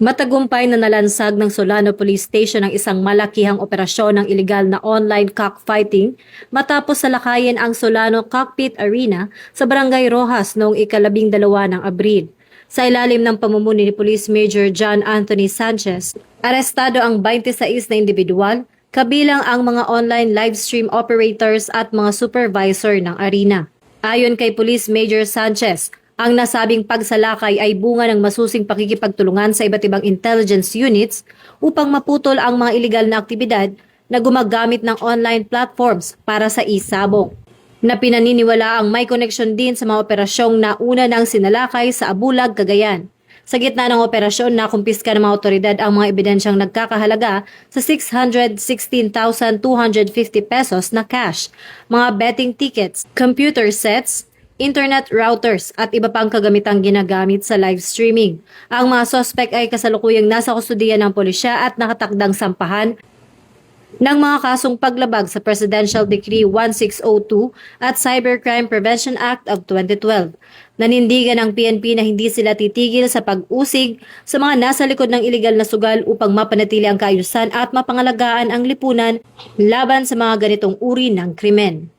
Matagumpay na nalansag ng Solano Police Station ang isang malakihang operasyon ng ilegal na online cockfighting matapos salakayin ang Solano Cockpit Arena sa Barangay Rojas noong ika-12 ng Abril. Sa ilalim ng pamumuno ni Police Major John Anthony Sanchez, arestado ang 26 na individual, kabilang ang mga online live stream operators at mga supervisor ng arena. Ayon kay Police Major Sanchez, ang nasabing pagsalakay ay bunga ng masusing pakikipagtulungan sa iba't ibang intelligence units upang maputol ang mga iligal na aktibidad na gumagamit ng online platforms para sa isabong. Na pinaniniwala ang may koneksyon din sa mga operasyong nauna ng sinalakay sa Abulag, Cagayan. Sa gitna ng operasyon, nakumpiska ng mga otoridad ang mga ebidensyang nagkakahalaga sa 616,250 pesos na cash, mga betting tickets, computer sets, internet routers at iba pang kagamitang ginagamit sa live streaming. Ang mga sospek ay kasalukuyang nasa kustudiya ng pulisya at nakatakdang sampahan ng mga kasong paglabag sa Presidential Decree 1602 at Cybercrime Prevention Act of 2012. Nanindigan ang PNP na hindi sila titigil sa pag-usig sa mga nasa likod ng iligal na sugal upang mapanatili ang kaayusan at mapangalagaan ang lipunan laban sa mga ganitong uri ng krimen.